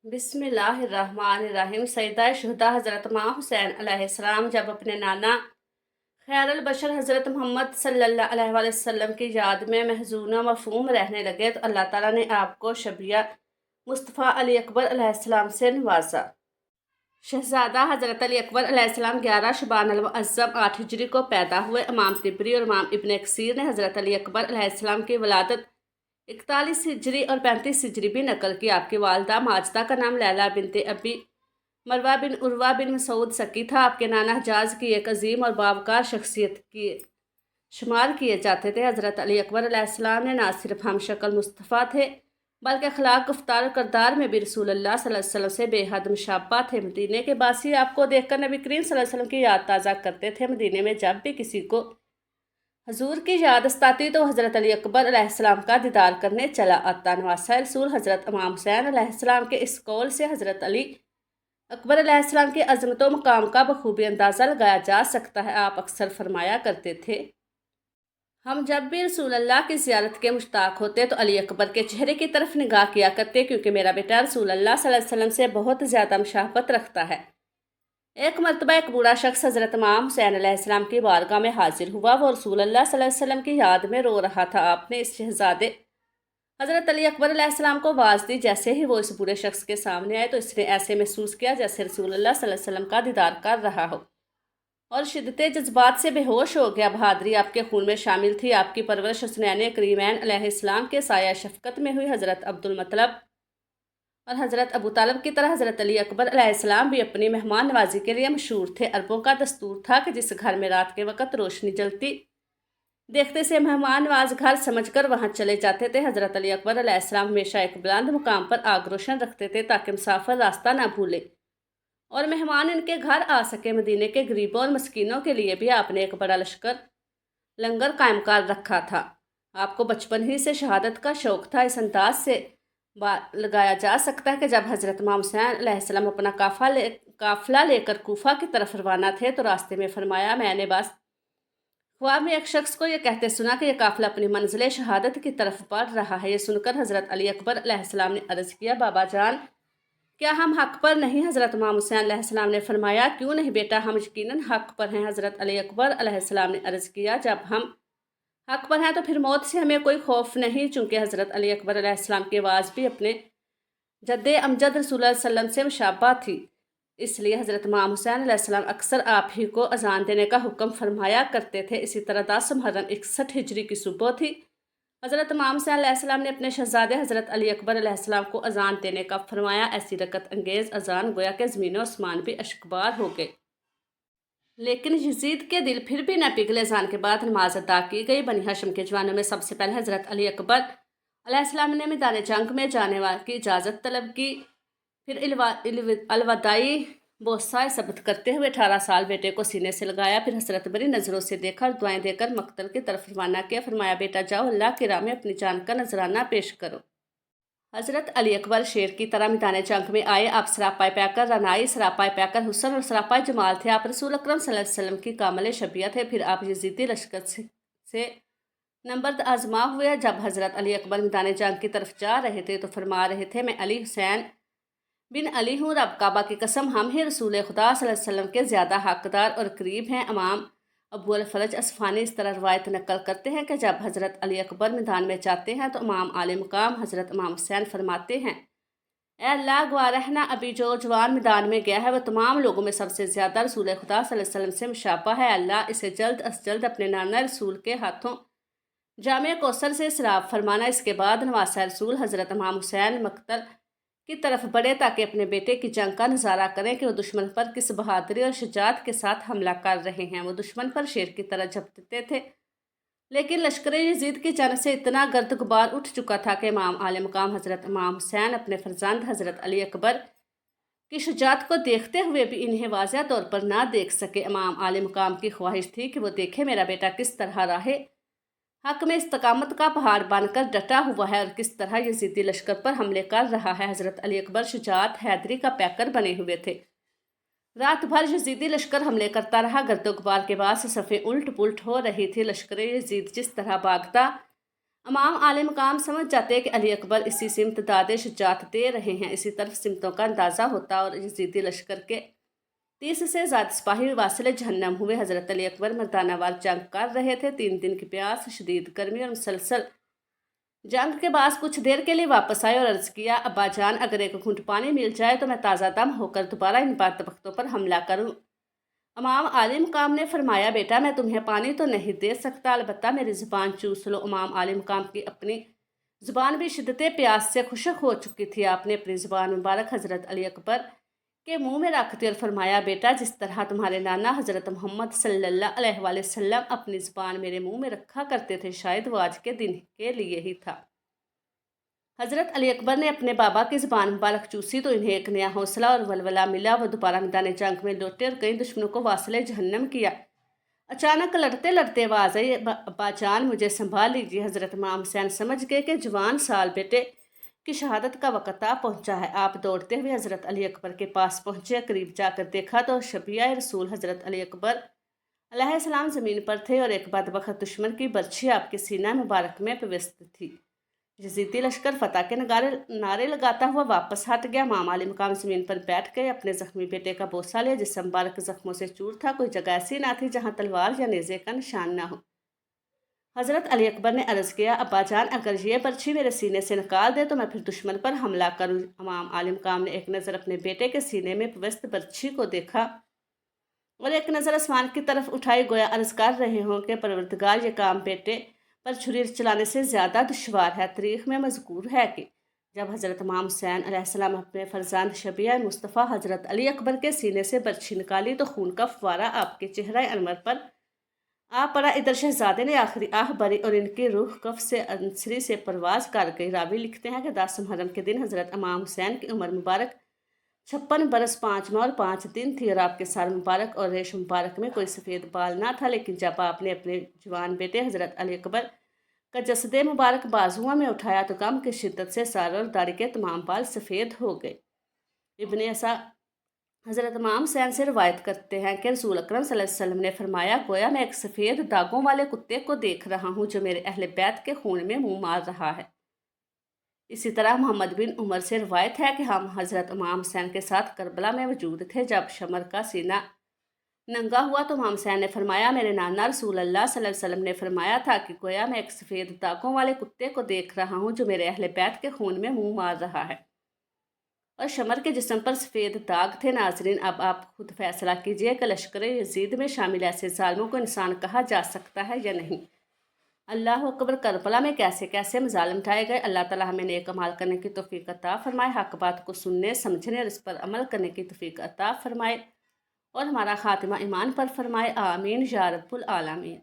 बिस्मिल्लाहिर्रहमानिर्रहीम। सैयदा शुहदा हज़रत इमाम हुसैन अलैहिस्सलाम जब अपने नाना खैरुल बशर हज़रत मोहम्मद सल्लल्लाहु अलैहि वसल्लम की याद में महज़ून मफ़हूम रहने लगे तो अल्लाह ताला ने आपको शबिया मुस्तफ़ा अली अकबर अलैहिस्सलाम से नवाजा। शहज़ादा हज़रत अली अकबर अलैहिस्सलाम 11 शबान अल मुअज़्ज़म 8 हिजरी को पैदा हुए। इमाम तिबरी और इमाम इब्न कसीर ने हज़रत अली अकबर अलैहिस्सलाम की वलादत 41 हिजरी और 35 हिजरी भी नकल की। आपकी वालदा माजदा का नाम लैला बिनते अबी मरवा बिन उर्वा बिन मसूद सकी था। आपके नाना हजाज की एक अजीम और बावकार शख्सियत की शुमार किए जाते थे। हज़रत अली अकबर अलैहिस्सलाम ने ना सिर्फ हम शक्ल मुस्तफ़ा थे बल्कि अखलाक गुफ्तार और करदार में भी रसूलुल्लाह सल्लल्लाहु अलैहि वसल्लम से बेहद मुशाबा थे। मदीने के बासी आपको देखकर नबी करीम सल्लल्लाहु अलैहि वसल्लम की याद ताज़ा करते थे। मदीने में जब भी किसी को हजूर की याद सताती तो हज़रत अली अकबर अलैहिस्सलाम का दीदार करने चला आता। नवासा रसूल हज़रत इमाम हुसैन अलैहिस्सलाम के इस कौल से हज़रत अली अकबर अलैहिस्सलाम की अज़मत व मकाम का बखूबी अंदाज़ा लगाया जा सकता है। आप अक्सर फरमाया करते थे, हम जब भी रसूलुल्लाह की ज़ियारत के मुश्ताक होते तो अली अकबर के चेहरे की तरफ निगाह किया करते, क्योंकि मेरा बेटा रसूलुल्लाह सल्लल्लाहु अलैहि वसल्लम से बहुत ज़्यादा मुशाबत रखता है। एक मरतबा एक बूढ़ा शख्स हज़रत इमाम हुसैन अलैहिस्सलाम की बारगाह में हाजिर हुआ। वो रसूलुल्लाह सल्लल्लाहु अलैहि वसल्लम की याद में रो रहा था। आपने इस शहजादे हज़रत अली अकबर अलैहिस्सलाम को आवाज़ दी। जैसे ही वो इस बूढ़े शख्स के सामने आए तो इसने ऐसे महसूस किया जैसे रसूलुल्लाह सल्लल्लाहु अलैहि वसल्लम का दीदार कर रहा हो और शिद्दत जज्बात से बेहोश हो गया। बहादुरी आपके खून में शामिल थी। आपकी परवरिश हुसनैन करीमैन अलैहिस्सलाम के साया शफ़क़त में हुई। हज़रत अब्दुल मतलब और हज़रत अबू तालिब की तरह हज़रत अली अकबर अलैहिस्सलाम भी अपनी मेहमान नवाजी के लिए मशहूर थे। अरबों का दस्तूर था कि जिस घर में रात के वक़्त रोशनी जलती देखते से मेहमान नवाज घर समझकर वहां चले जाते थे। हज़रत अली अकबर अलैहिस्सलाम हमेशा एक बुलंद मुकाम पर आग रोशन रखते थे ताकि मुसाफिर रास्ता ना भूले और मेहमान इनके घर आ सके। मदीने के गरीबों और मस्कीनों के लिए भी आपने एक बड़ा लश्कर लंगर कायम कर रखा था। आपको बचपन ही से शहादत का शौक था। इस अंदाज से लगाया जा सकता है कि जब हज़रत इमाम हुसैन अलैहिस्सलाम अपना काफिला लेकर कूफा की तरफ रवाना थे तो रास्ते में फरमाया, मैंने बस ख्वाब में एक शख्स को यह कहते सुना कि यह काफिला अपनी मंजिल शहादत की तरफ बढ़ रहा है। यह सुनकर हज़रत अली अकबर अलैहिस्सलाम ने अर्ज़ किया, बाबा जान, क्या हम हक पर नहीं? हज़रत इमाम हुसैन अलैहिस्सलाम ने फरमाया, क्यों नहीं बेटा, हम यकीनन हक पर हैं। हज़रत अली अकबर अलैहिस्सलाम ने अर्ज़ किया, जब हम हक पर हैं तो फिर मौत से हमें कोई खौफ नहीं। चूँकि हज़रत अली अकबर अलैहिस्सलाम की आवाज़ भी अपने जद्दे अमजद रसूलुल्लाह सल्लल्लाहु अलैहि वसल्लम से मुशाबा थी, इसलिए हज़रत इमाम हुसैन अलैहिस्सलाम अक्सर आप ही को अजान देने का हुक्म फरमाया करते थे। इसी तरह 10 मुहर्रम 61 हिजरी की सुबह थी। हज़रत इमाम हुसैन अलैहिस्सलाम ने अपने शहजादे हज़रत अली अकबर अलैहिस्सलाम को अजान देने का फरमाया। ऐसी रकत अंगेज़ अजान गोया के ज़मीन और आसमान भी अशकबार हो गए, लेकिन यजीद के दिल फिर भी न पिघले। अजान के बाद नमाज अदा की गई। बनी हाशिम के जवानों में सबसे पहले हज़रत अली अकबर अलैहिस्सलाम ने मैदान जंग में जाने की इजाज़त तलब की। फिर अलविदाई बोसा सबत करते हुए 18 साल बेटे को सीने से लगाया। फिर हसरत भरी नज़रों से देखा और दुआएं देकर मक्तल की तरफ रवाना किया। फरमाया, बेटा जाओ, अल्लाह की राह में अपनी जान का नजराना पेश करो। हज़रत अली अकबर शेर की तरह मैदान जंग में आए। आप सरापाए पैकर रनाई, सरापाए पैकर हुसन और सरापाए जमाल थे। आप रसूल अकरम सल्लल्लाहु अलैहि वसल्लम की कामल शबिया थे। फिर आप यजीदी लश्कर से नंबर आजमा हुए। जब हज़रत अली अकबर मैदान जंग की तरफ जा रहे थे तो फरमा रहे थे, मैं अली हुसैन बिन अली हूँ, रब काबा की कसम, हम ही रसूल खुदा सल्लल्लाहु अलैहि वसल्लम के ज़्यादा हकदार और करीब हैं। इमाम अबू अल फरज असफ़ानी इस तरह रवायत नकल करते हैं कि जब हज़रत अली अकबर मैदान में जाते हैं तो इमाम आले मुकाम हज़रत इमाम हुसैन फरमाते हैं, ए अल्लाह, गवाह रहना, अभी जो जवान मैदान में गया है वह तमाम लोगों में सबसे ज़्यादा रसूल खुदा सल्लल्लाहु अलैहि वसल्लम से मुशाबा है। अल्लाह इसे जल्द अज जल्द अपने नाना रसूल के हाथों जामे कौसर से सराब फरमाना। इसके बाद नवासा रसूल हज़रत इमाम हुसैन मकतल की तरफ बढ़े ताकि अपने बेटे की जंग का नज़ारा करें कि वो दुश्मन पर किस बहादुरी और शुजात के साथ हमला कर रहे हैं। वो दुश्मन पर शेर की तरह झपटते थे, लेकिन लश्कर यजीद की जंग से इतना गर्द गुबार उठ चुका था कि इमाम आले मुकाम हज़रत इमाम हुसैन अपने फर्जंद हज़रत अली अकबर की शुजात को देखते हुए भी इन्हें वाज़ह तौर पर ना देख सके। इमाम आले मुकाम की ख्वाहिश थी कि वो देखे मेरा बेटा किस तरह राहे हक में इस्तकामत का पहाड़ बनकर डटा हुआ है और किस तरह यजीदी लश्कर पर हमले कर रहा है। हज़रत अली अकबर शुजात हैदरी का पैकर बने हुए थे। रात भर यजीदी लश्कर हमले करता रहा। गर्दो गुबार के बाद सफ़ें उल्ट पुल्ट हो रही थी। लश्कर यजीद जिस तरह भागता امام عالی مقام سمجھ جاتے کہ علی اکبر اسی سمت داد شجاعت دے رہے ہیں۔ اسی طرف سمتوں کا اندازہ ہوتا اور یزیدی لشکر کے 30 سے زیادہ سپاہی واصل جہنم ہوئے۔ حضرت علی اکبر مردانہ وار جنگ کر رہے تھے۔ 3 دن کی پیاس، شدید گرمی اور مسلسل جنگ کے بعد کچھ دیر کے لیے واپس آئے اور عرض کیا، ابا جان اگر ایک گھونٹ پانی مل جائے تو میں تازہ دم ہو کر دوبارہ ان بدبختوں پر حملہ کروں۔ امام عالی مقام نے فرمایا، بیٹا میں تمہیں پانی تو نہیں دے سکتا، البتہ میری زبان چوس لو۔ امام عالی مقام کی اپنی زبان بھی شدت پیاس سے خشک ہو چکی تھی۔ آپ نے اپنی زبان مبارک حضرت علی اکبر کے منہ میں رکھتے اور فرمایا، بیٹا جس طرح تمہارے نانا حضرت محمد صلی اللہ علیہ وآلہ وسلم اپنی زبان میرے منہ میں رکھا کرتے تھے، شاید وہ آج کے دن کے لیے ہی تھا۔ حضرت علی اکبر نے اپنے بابا کی زبان مبارک چوسی تو انہیں ایک نیا حوصلہ اور ولولہ ملا۔ وہ دوبارہ میدان جنگ میں لوٹے اور کئی دشمنوں کو واصل جہنم کیا۔ اچانک لڑتے لڑتے آواز آئی، ابا جان مجھے سنبھال لیجیے۔ حضرت امام حسین سمجھ گئے کہ جوان سال بیٹے کی شہادت کا وقت آ پہنچا ہے۔ آپ دوڑتے ہوئے حضرت علی اکبر کے پاس پہنچے، قریب جا کر دیکھا تو شبیہ رسول حضرت علی اکبر علیہ السلام زمین پر تھے اور ایک بدبخت دشمن کی برچھی آپ کے سینہ مبارک میں پیوست تھی۔ یزیدی لشکر فتح کے نعرے لگاتا ہوا واپس ہٹ گیا۔ امام عالی مقام زمین پر بیٹھ گئے، اپنے زخمی بیٹے کا بوسہ لیا۔ جسم مبارک زخموں سے چور تھا، کوئی جگہ ایسی نہ تھی جہاں تلوار یا نیزے کا نشان نہ ہو۔ حضرت علی اکبر نے عرض کیا، ابا جان اگر یہ برچھی میرے سینے سے نکال دے تو میں پھر دشمن پر حملہ کروں۔ امام عالی مقام نے ایک نظر اپنے بیٹے کے سینے میں پیوست برچھی کو دیکھا اور ایک نظر آسمان کی طرف اٹھائی، گویا عرض کر رہے ہوں کہ پروردگار یہ کام بیٹے پر چھری چلانے سے زیادہ دشوار ہے۔ تاریخ میں مذکور ہے کہ جب حضرت امام حسین علیہ السلام اپنے فرزند شبیہ مصطفیٰ حضرت علی اکبر کے سینے سے برچھی نکالی تو خون کا فوارہ آپ کے چہرہ انور پر آ پڑا۔ ادھر شہزادے نے آخری آہ بھری اور ان کی روح کف سے انصری سے پرواز کر گئی۔ راوی لکھتے ہیں کہ 10 محرم کے دن حضرت امام حسین کی عمر مبارک 56 برس 5 ماہ اور 5 دن تھی اور آپ کے سر مبارک اور ریش مبارک میں کوئی سفید بال نہ تھا، لیکن جب آپ نے اپنے جوان بیٹے حضرت علی اکبر کا جسد مبارک بازوؤں میں اٹھایا تو غم کی شدت سے سر اور داڑھی کے تمام بال سفید ہو گئے۔ ابن اسحاق حضرت امام حسین سے روایت کرتے ہیں کہ رسول اکرم صلی اللہ علیہ وسلم نے فرمایا، گویا میں ایک سفید داغوں والے کتے کو دیکھ رہا ہوں جو میرے اہل بیت کے خون میں منہ مار رہا ہے۔ اسی طرح محمد بن عمر سے روایت ہے کہ ہم حضرت امام حسین کے ساتھ کربلا میں موجود تھے۔ جب شمر کا سینہ ننگا ہوا تو امام حسین نے فرمایا، میرے نانا رسول اللہ صلی اللہ علیہ وسلم نے فرمایا تھا کہ گویا میں ایک سفید داغوں والے کتے کو دیکھ رہا ہوں جو میرے اہل بیت کے خون میں منہ مار رہا ہے، اور شمر کے جسم پر سفید داغ تھے۔ ناظرین اب آپ خود فیصلہ کیجئے کہ لشکر یزید میں شامل ایسے ظالموں کو انسان کہا جا سکتا ہے یا نہیں۔ اللہ اکبر، کربلا میں کیسے کیسے مظالم ڈھائے گئے۔ اللہ تعالیٰ ہمیں نیک اعمال کرنے کی توفیق عطا فرمائے، حق بات کو سننے سمجھنے اور اس پر عمل کرنے کی توفیق عطا فرمائے اور ہمارا خاتمہ ایمان پر فرمائے، آمین یا رب العالمین۔